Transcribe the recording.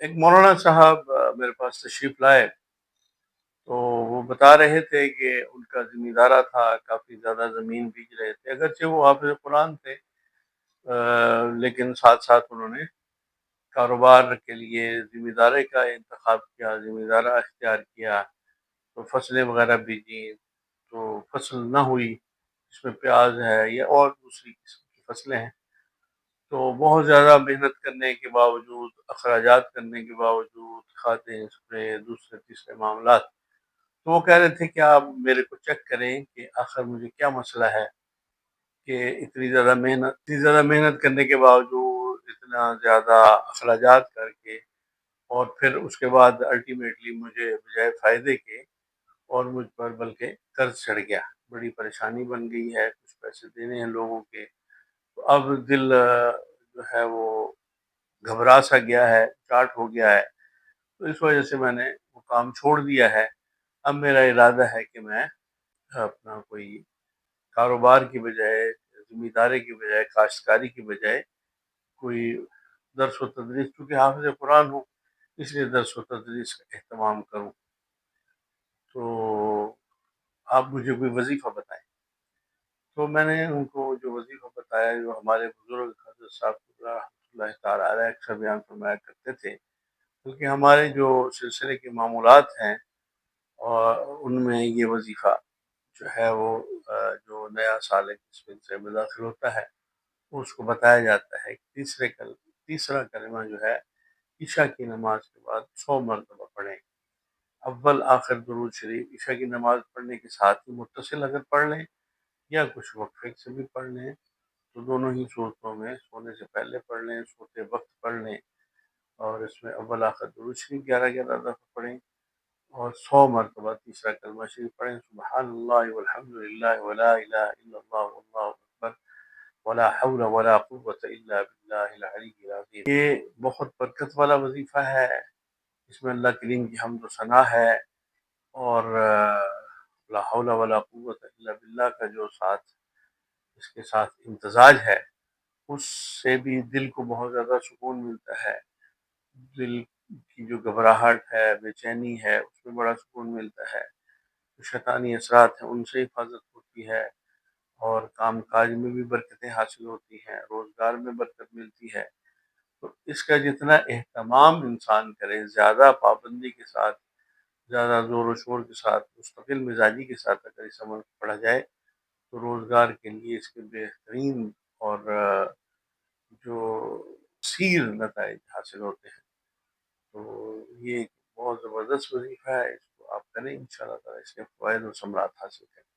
ایک مولانا صاحب میرے پاس تشریف لائے، تو وہ بتا رہے تھے کہ ان کا زمیندارہ تھا، کافی زیادہ زمین بیچ رہے تھے، اگرچہ وہ حافظ قرآن تھے، لیکن ساتھ ساتھ انہوں نے کاروبار کے لیے زمیندارے کا انتخاب کیا، زمیندارہ اختیار کیا، تو فصلیں وغیرہ بیجیں، تو فصل نہ ہوئی، اس میں پیاز ہے یا اور دوسری قسم کی فصلیں ہیں، تو بہت زیادہ محنت کرنے کے باوجود، اخراجات کرنے کے باوجود، کھاتے اسپرے دوسرے تیسرے معاملات، تو وہ کہہ رہے تھے کہ آپ میرے کو چیک کریں کہ آخر مجھے کیا مسئلہ ہے کہ اتنی زیادہ محنت کرنے کے باوجود، اتنا زیادہ اخراجات کر کے، اور پھر اس کے بعد الٹیمیٹلی مجھے بجائے فائدے کے اور مجھ پر بلکہ قرض چڑھ گیا، بڑی پریشانی بن گئی ہے، کچھ پیسے دینے ہیں لوگوں کے، تو اب دل جو ہے وہ گھبرا سا گیا ہے، چاٹ ہو گیا ہے، تو اس وجہ سے میں نے وہ کام چھوڑ دیا ہے۔ اب میرا ارادہ ہے کہ میں اپنا کوئی کاروبار کی بجائے، زمینداری کی بجائے، کاشتکاری کی بجائے کوئی درس و تدریس، کیونکہ حافظ قرآن ہوں اس لیے درس و تدریس کا اہتمام کروں، تو آپ مجھے کوئی وظیفہ بتائیں۔ تو میں نے ان کو جو وظیفہ بتایا، جو ہمارے بزرگ حضرت صاحب رحمۃ اللہ تعالیٰ علیہ اکثر بیان فرمایا کرتے تھے، بلکہ ہمارے جو سلسلے کے معمولات ہیں اور ان میں یہ وظیفہ جو ہے وہ جو نیا سال ہے جس میں سے داخل ہوتا ہے، اس کو بتایا جاتا ہے کہ تیسرا کلمہ جو ہے عشاء کی نماز کے بعد 100 مرتبہ پڑھیں، اول آخر درود شریف عشاء کی نماز پڑھنے کے ساتھ ہی متصل اگر پڑھ لیں یا کچھ وقفے سے بھی پڑھ لیں، تو دونوں ہی صورتوں میں سونے سے پہلے پڑھ لیں، سوتے وقت پڑھ لیں، اور اس میں اول آخر درود شریف 11 دفعہ پڑھیں، اور 100 مرتبہ تیسرا کلمہ شریف پڑھیں، سبحان اللہ والحمد للہ ولا الہ الا اللہ واللہ اکبر ولا حول ولا قوت الا باللہ العلی العظیم۔ یہ بہت برکت والا وظیفہ ہے، اس میں اللہ کریم کی حمد و ثنا ہے، اور لا حول ولا قوت الا باللہ کا جو اس کے ساتھ امتزاج ہے، اس سے بھی دل کو بہت زیادہ سکون ملتا ہے، دل کی جو گھبراہٹ ہے، بے چینی ہے، اس میں بڑا سکون ملتا ہے، جو شیطانی اثرات ہیں ان سے حفاظت ہوتی ہے، اور کام کاج میں بھی برکتیں حاصل ہوتی ہیں، روزگار میں برکت ملتی ہے، تو اس کا جتنا اہتمام انسان کرے، زیادہ پابندی کے ساتھ، زیادہ زور و شور کے ساتھ، مستقل مزاجی کے ساتھ اگر اس عمل کو پڑھا جائے، تو روزگار کے لیے اس کے بہترین اور جو سیر نتائج حاصل ہوتے ہیں، تو یہ ایک بہت زبردست وظیفہ ہے، اس کو آپ کریں، انشاءاللہ تعالیٰ اس کے فوائد و ثمرات حاصل کریں۔